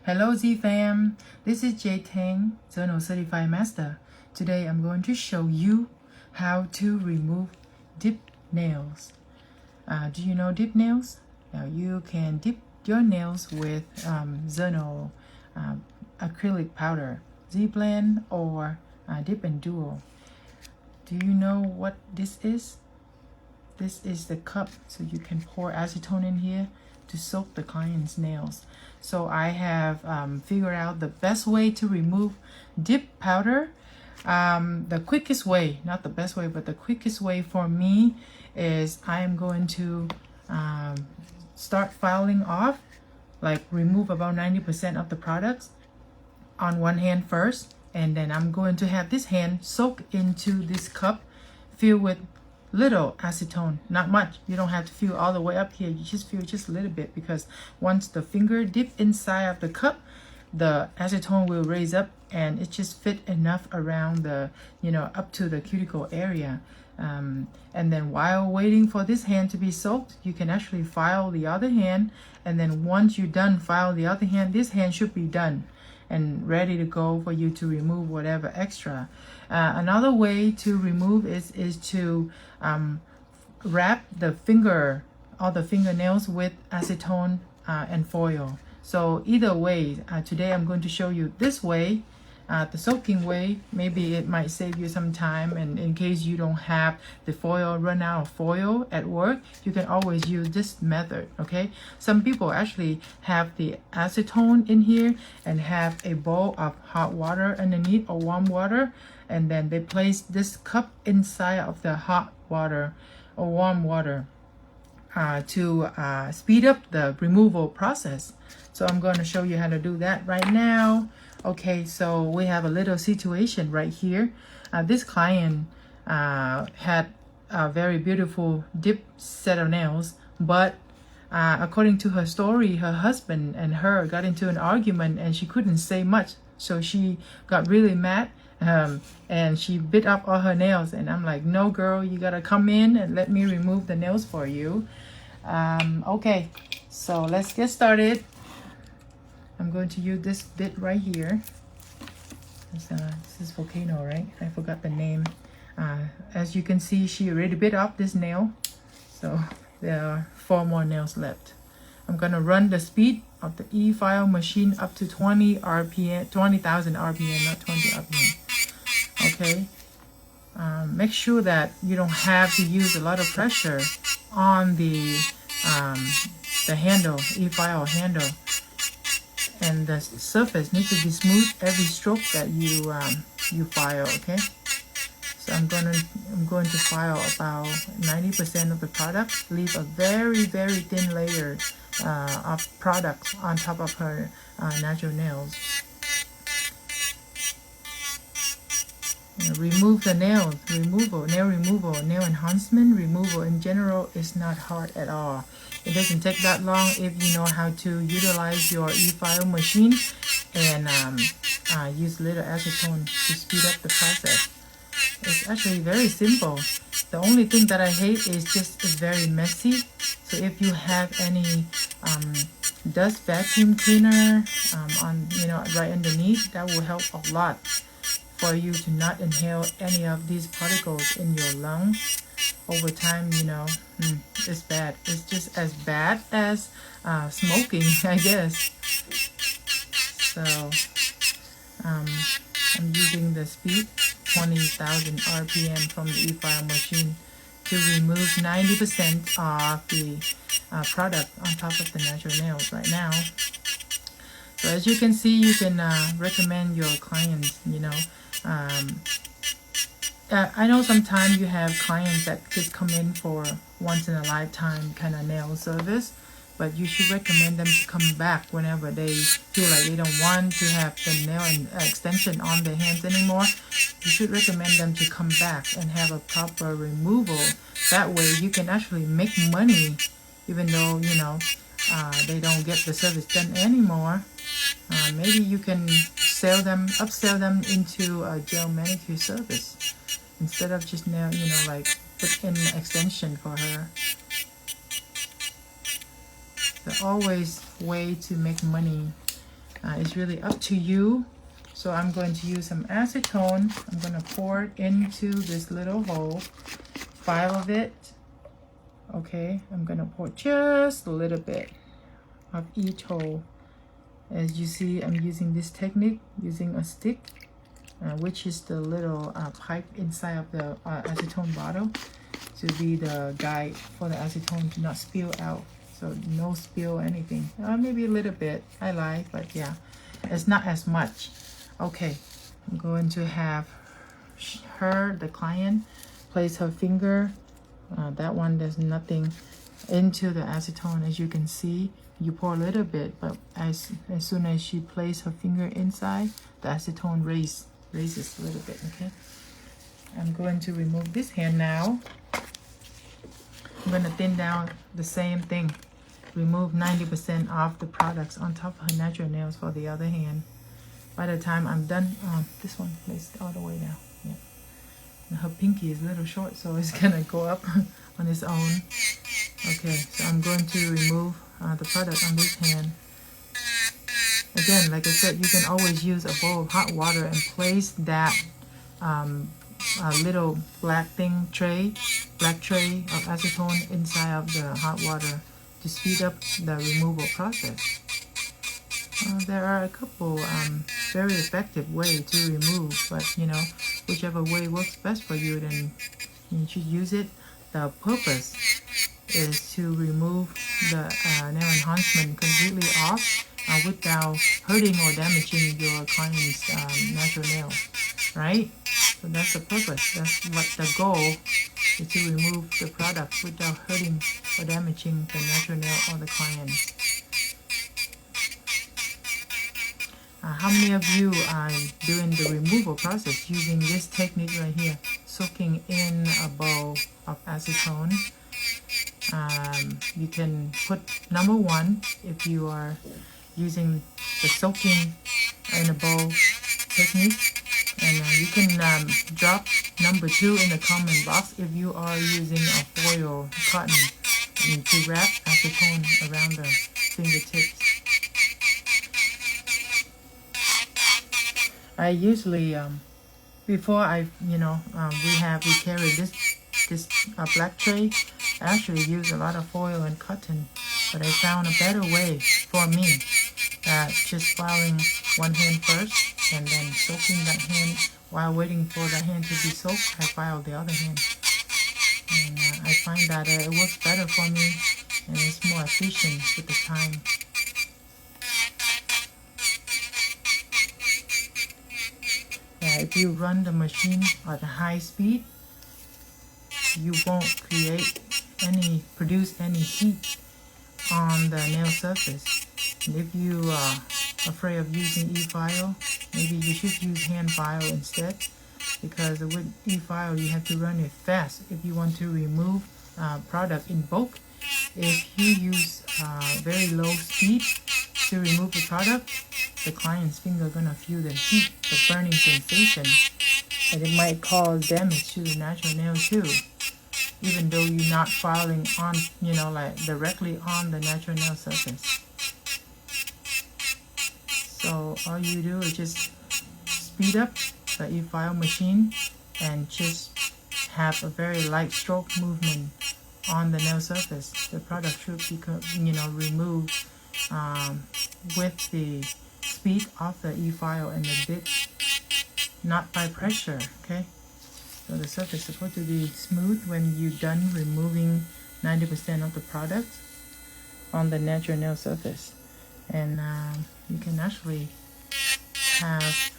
Hello Z fam, this is J Tang, Zurno Certified Master. Today I'm going to show you how to remove dip nails. Do you know dip nails? Now you can dip your nails with Zurno acrylic powder, Z-blend or dip and duo. Do you know what this is? This is the cup, so you can pour acetone in here to soak the client's nails. So I have figured out the best way to remove dip powder. The quickest way, not the best way, but the quickest way for me is I am going to start filing off, like remove about 90% of the products on one hand first, and then I'm going to have this hand soak into this cup filled with little acetone, not much. You don't have to feel all the way up here. You just feel just a little bit, because once the finger dip inside of the cup, the acetone will raise up and it just fit enough around the, up to the cuticle area. And then while waiting for this hand to be soaked, you can actually file the other hand. And then once you're done file the other hand, this hand should be done and ready to go for you to remove whatever extra. Another way to remove is to wrap the all the fingernails with acetone and foil. So either way, today I'm going to show you this way, the soaking way. Maybe it might save you some time, and in case you don't have the foil, run out of foil at work, you can always use this method. Okay, some people actually have the acetone in here and have a bowl of hot water underneath or warm water, and then they place this cup inside of the hot water or warm water to speed up the removal process. So I'm going to show you how to do that right now. Okay, so we have a little situation right here. This client had a very beautiful dip set of nails, but according to her story, her husband and her got into an argument and she couldn't say much. So she got really mad and she bit up all her nails. And I'm like, no girl, you gotta come in and let me remove the nails for you. Okay, so let's get started. I'm going to use this bit right here. This is Volcano, right? I forgot the name. As you can see, she already bit off this nail. So there are 4 more nails left. I'm gonna run the speed of the e-file machine up to 20,000 RPM, not 20 RPM. Okay. Make sure that you don't have to use a lot of pressure on the handle, e-file handle. And the surface needs to be smooth every stroke that you file. Okay, so I'm going to file about 90% of the product, leave a very thin layer of product on top of her natural nails. Remove the nails. Nail removal, nail enhancement removal in general is not hard at all. It doesn't take that long if you know how to utilize your e-file machine and use little acetone to speed up the process. It's actually very simple. The only thing that I hate is just it's very messy. So if you have any dust vacuum cleaner on right underneath, that will help a lot for you to not inhale any of these particles in your lungs. Over time, it's bad. It's just as bad as smoking, I guess. So I'm using the speed 20,000 RPM from the e-file machine to remove 90% of the product on top of the natural nails right now. So as you can see, you can recommend your clients, I know sometimes you have clients that just come in for once in a lifetime kind of nail service, but you should recommend them to come back whenever they feel like they don't want to have the nail extension on their hands anymore. You should recommend them to come back and have a proper removal. That way you can actually make money, even though they don't get the service done anymore. Maybe you can upsell them into a gel manicure service instead of just nail, like put in an extension for her. There's always way to make money It's really up to you. So I'm going to use some acetone. I'm going to pour it into this little hole, 5 of it. Okay, I'm going to pour just a little bit of each hole. As you see, I'm using this technique, using a stick, which is the little pipe inside of the acetone bottle, to be the guide for the acetone to not spill out. So no spill anything. Maybe a little bit, I like, but yeah, it's not as much. Okay, I'm going to have her, the client, place her finger. That one, there's nothing into the acetone. As you can see, you pour a little bit, but as soon as she places her finger inside, the acetone raises a little bit. Okay, I'm going to remove this hand now. I'm going to thin down the same thing. Remove 90% of the products on top of her natural nails for the other hand. By the time I'm done, this one placed all the way down. Yeah. And her pinky is a little short, so it's gonna go up on its own. Okay, so I'm going to remove the product on this hand. Again, like I said, you can always use a bowl of hot water and place that little black tray of acetone inside of the hot water to speed up the removal process. There are a couple very effective ways to remove, but you know, whichever way works best for you, then you should use it. The purpose is to remove the nail enhancement completely off without hurting or damaging your client's natural nail, right? So that's the purpose. That's what the goal is, to remove the product without hurting or damaging the natural nail or the client. How many of you are doing the removal process using this technique right here, soaking in a bowl of acetone? You can put number 1 if you are using the soaking in a bowl technique, and you can drop number 2 in the comment box if you are using a foil cotton to wrap acetone around the fingertips. I usually, before I, we carry this black tray, I actually use a lot of foil and cotton, but I found a better way for me, just filing one hand first and then soaking that hand. While waiting for the hand to be soaked, I file the other hand, and I find that it works better for me and it's more efficient with the time. If you run the machine at a high speed, you won't produce any heat on the nail surface. And if you are afraid of using e-file, maybe you should use hand file instead, because with e-file you have to run it fast if you want to remove product in bulk. If you use very low speed to remove the product, the client's finger gonna feel the heat, the burning sensation, and it might cause damage to the natural nail too, even though you're not filing on, like directly on the natural nail surface. So all you do is just speed up the e-file machine and just have a very light stroke movement on the nail surface. The product should be, removed with the speed of the e-file and the bit, not by pressure. Okay, so the surface is supposed to be smooth when you're done removing 90% of the product on the natural nail surface. And you can actually have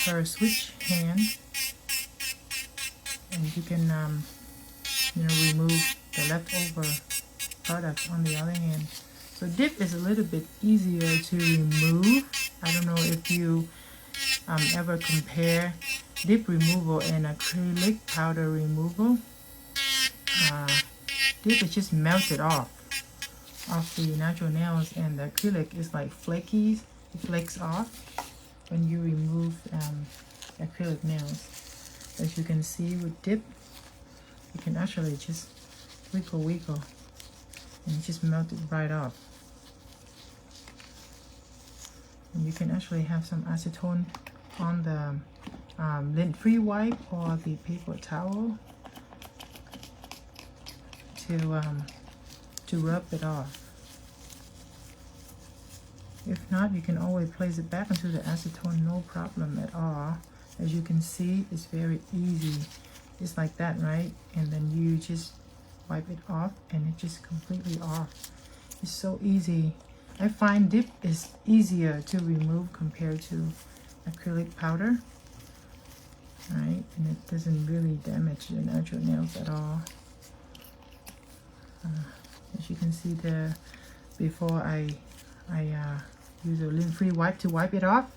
her switch hand, and you can remove the leftover product on the other hand. So dip is a little bit easier to remove. I don't know if you ever compare dip removal and acrylic powder removal. Dip is just melted off the natural nails, and the acrylic is like flaky. It flakes off when you remove acrylic nails. As you can see with dip, you can actually just wiggle and just melt it right off. And you can actually have some acetone on the lint-free wipe or the paper towel to rub it off. If not, you can always place it back into the acetone, no problem at all. As you can see, it's very easy. It's like that, right? And then you just wipe it off and it's just completely off. It's so easy. I find dip is easier to remove compared to acrylic powder. Right? And it doesn't really damage the natural nails at all. As you can see there, before I use a lint-free wipe to wipe it off,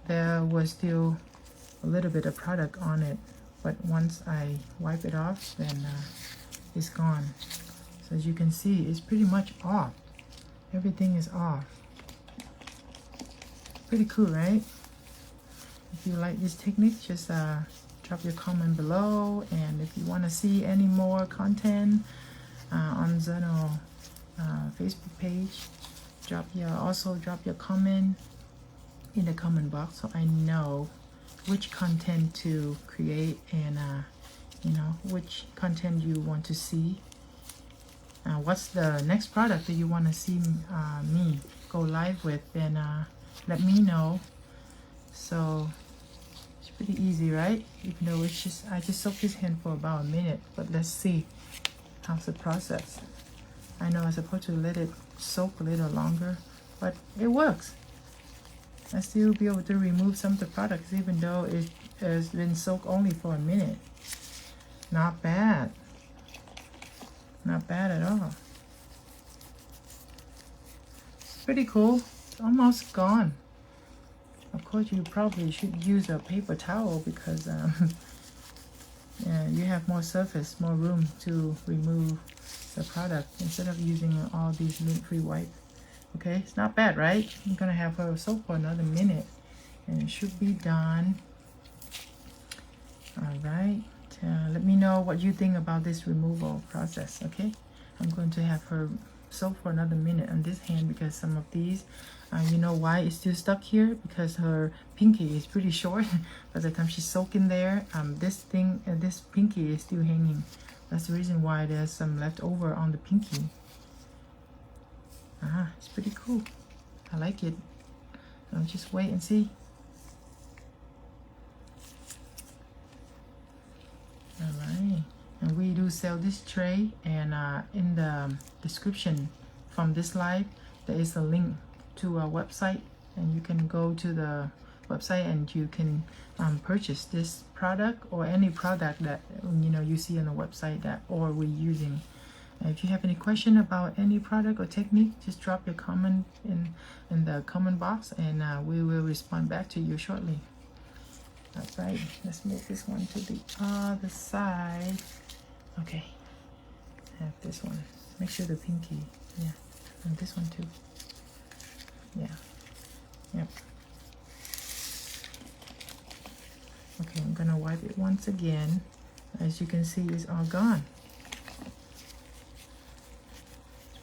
there was still a little bit of product on it, but once I wipe it off, then it's gone. So as you can see, it's pretty much off. Everything is off. Pretty cool, right? If you like this technique, just drop your comment below, and if you want to see any more content on Zurno Facebook page, also drop your comment in the comment box so I know which content to create and you know, which content you want to see. What's the next product that you want to see me go live with, then let me know. So it's pretty easy, right? Even though it's just, I just soaked this hand for about a minute, but let's see how's the process. I know I'm supposed to let it soak a little longer, but it works. I still be able to remove some of the products even though it has been soaked only for a minute. Not bad. Not bad at all. It's pretty cool. It's almost gone. Of course, you probably should use a paper towel because yeah, you have more surface, more room to remove the product instead of using all these lint-free wipe. Okay, it's not bad, right? I'm gonna have her soak for another minute and it should be done. All right, let me know what you think about this removal process. Okay, I'm going to have her soak for another minute on this hand because some of these, you know why it's still stuck here? Because her pinky is pretty short. By the time she's soaking there, this pinky is still hanging. That's the reason why there's some left over on the pinky. It's pretty cool. I like it. So just wait and see. Alright, and we do sell this tray, and in the description from this live there is a link to our website, and you can go to the website and you can purchase this product or any product that you know you see on the website that or we're using. If you have any question about any product or technique, just drop your comment in the comment box, and we will respond back to you shortly. Alright, let's move this one to the other side. Okay, have this one. Make sure the pinky, yeah, and this one too. Yeah, yep. Okay, I'm gonna wipe it once again. As you can see, it's all gone.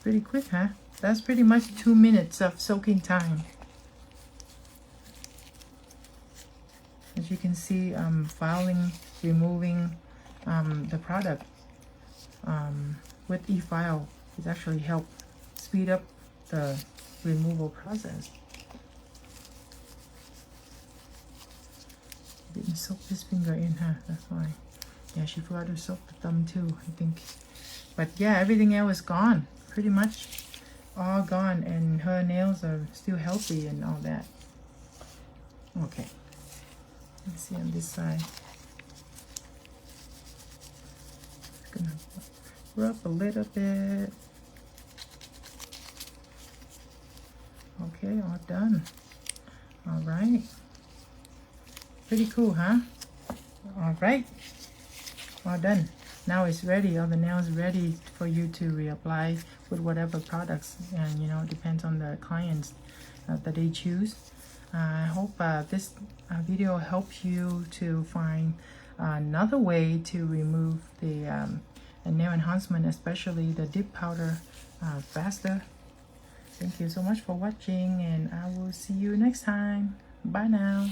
Pretty quick, huh? That's pretty much 2 minutes of soaking time. As you can see, filing, removing the product with e-file is actually help speed up the removal process. Didn't soak this finger in, huh? That's why. Yeah, she forgot to soak the thumb too, I think. But yeah, everything else is gone. Pretty much all gone, and her nails are still healthy and all that. Okay, let's see on this side. Gonna rub a little bit. Okay, all done. All right, pretty cool, huh? All right, all done. Now it's ready. All the nails ready for you to reapply with whatever products, and you know, it depends on the clients that they choose. I hope this video helps you to find another way to remove the nail enhancement, especially the dip powder, faster. Thank you so much for watching, and I will see you next time. Bye now.